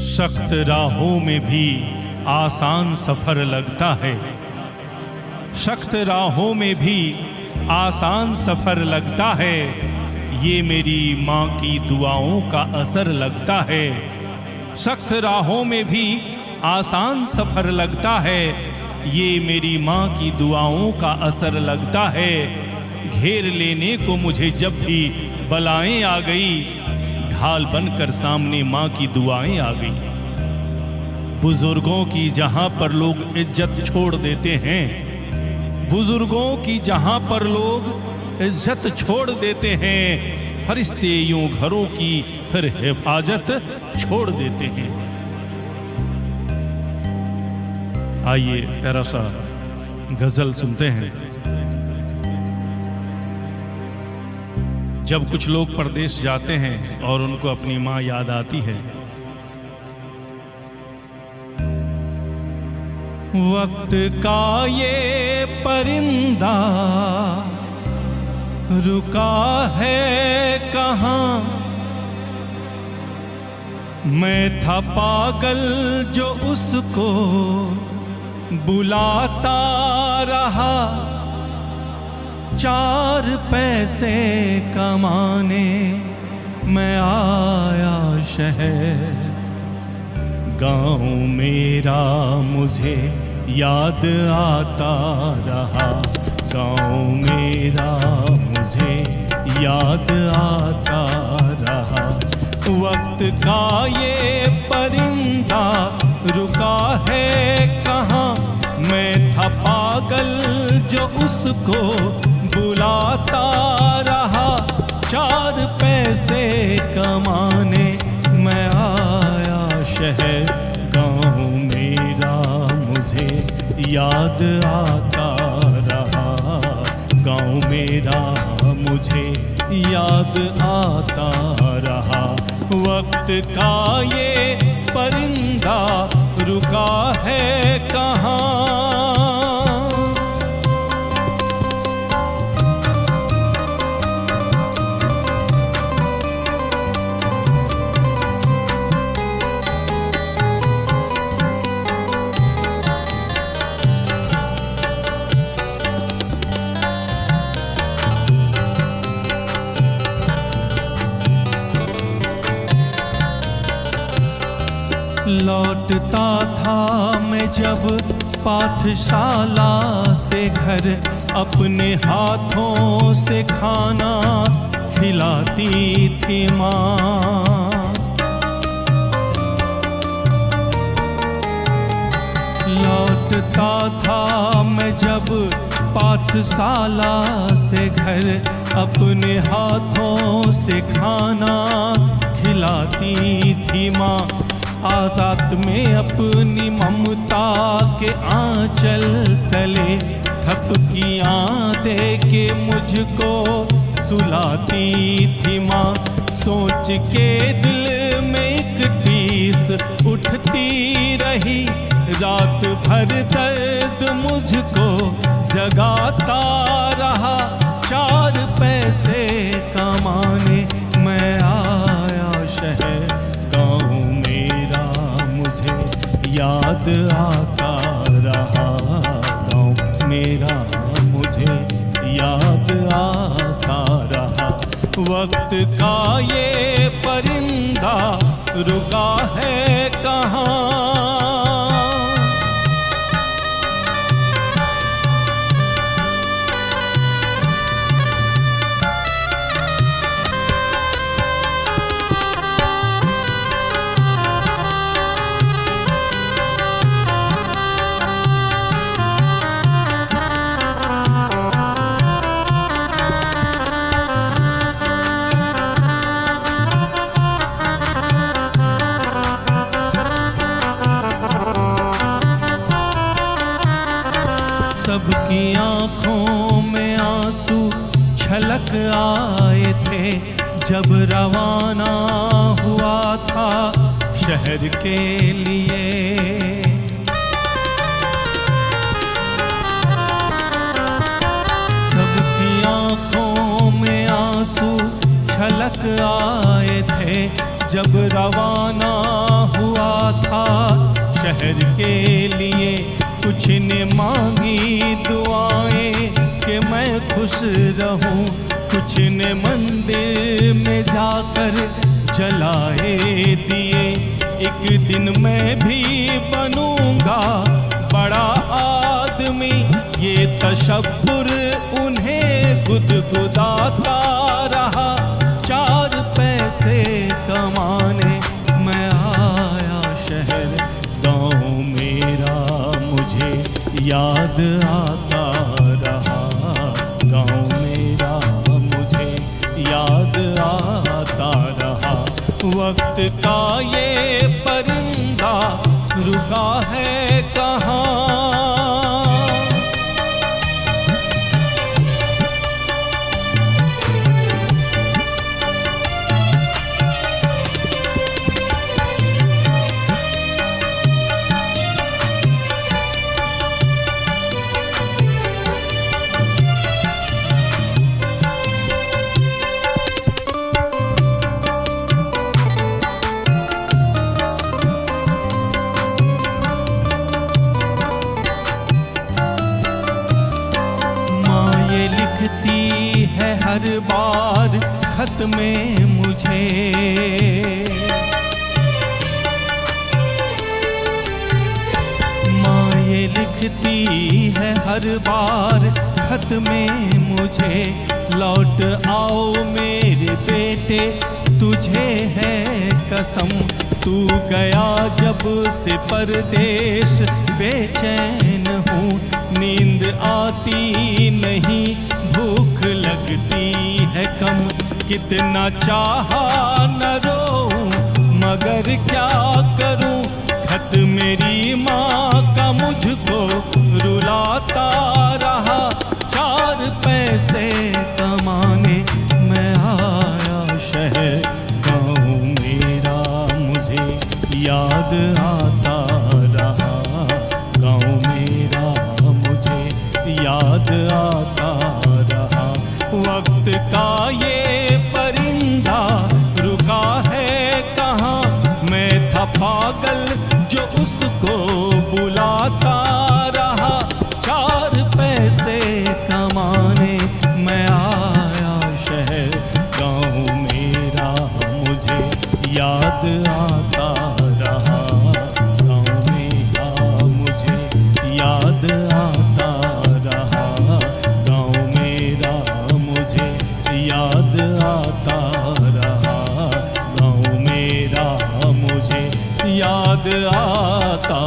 सख्त राहों में भी आसान सफ़र लगता है। सख्त राहों में भी आसान सफ़र लगता है। ये मेरी माँ की दुआओं का असर लगता है। सख्त राहों में भी आसान सफ़र लगता है। ये मेरी माँ की दुआओं का असर लगता है। घेर लेने को मुझे जब भी बलाएं आ गई, ढाल बनकर सामने माँ की दुआएं आ गई। बुजुर्गों की जहाँ पर लोग इज्जत छोड़ देते हैं, बुजुर्गों की जहाँ पर लोग इज्जत छोड़ देते हैं, फरिश्ते यूं घरों की फिर हिफाजत छोड़ देते हैं। आइए प्यारा सा गजल सुनते हैं। जब कुछ लोग परदेश जाते हैं और उनको अपनी माँ याद आती है। वक्त का ये परिंदा रुका है कहाँ, मैं था पागल जो उसको बुलाता रहा। 4 पैसे कमाने मैं आया शहर, गाँव मेरा मुझे याद आता रहा। गाँव मेरा मुझे याद आता रहा। वक्त का ये परिंदा रुका है कहाँ, मैं था पागल जो उसको बुलाता रहा। 4 पैसे कमाने मैं आया शहर, गाँव मेरा मुझे याद आता रहा। गाँव मेरा मुझे याद आता रहा। वक्त का ये परिंदा रुका है कहाँ। लौटता था मैं जब पाठशाला से घर, अपने हाथों से खाना खिलाती थी माँ। लौटता था मैं जब पाठशाला से घर, अपने हाथों से खाना खिलाती थी माँ। रात में अपनी ममता के आंचल तले थपकियाँ दे के मुझको सुलाती थी माँ। सोच के दिल में एक टीस उठती रही, रात भर दर्द मुझको जगाता रहा। 4 पैसे कमाने मैं आया शहर, गाँव याद आता रहा। गाँव मेरा मुझे याद आता रहा। वक्त का ये परिंदा रुका है कहाँ। सबकी आँखों में आंसू छलक आए थे जब रवाना हुआ था शहर के लिए। सबकी आँखों में आंसू छलक आए थे जब रवाना हुआ था शहर के लिए, कुछ ने मांगी दुआएं कि मैं खुश रहूं, कुछ ने मंदिर में जाकर जलाए दिए। एक दिन मैं भी बनूंगा बड़ा आदमी, ये तशब्बुर उन्हें गुदगुदाता रहा। 4 पैसे कमाने मैं आया शहर, गाँव मेरा मुझे याद आता रहा, गाँव मेरा मुझे याद आता रहा। वक्त का ये परिंदा रुका है कहाँ? लिखती है हर बार खत में मुझे, माँ ये लिखती है हर बार खत में मुझे, लौट आओ मेरे बेटे तुझे है कसम, तू गया जब से परदेश बेचैन हूँ, नींद आती नहीं भूख लगती है कम, कितना चाहा न रोऊं मगर क्या करूं, खत मेरी माँ का मुझको रुलाता रहा। 4 पैसे कमाने मैं आया शहर, गाँव मेरा मुझे याद आता रहा, गाँव मेरा मुझे याद आता रहा। वक्त का ये परिंदा रुका है कहाँ? मैं था पागल जो उसको बुलाता रहा। 4 पैसे कमाने मैं आया शहर, गाँव मेरा मुझे याद आता रहा, गाँव मेरा मुझे याद आता रहा, गाँव मेरा मुझे याद आता रहा, गाँव मेरा मुझे याद आता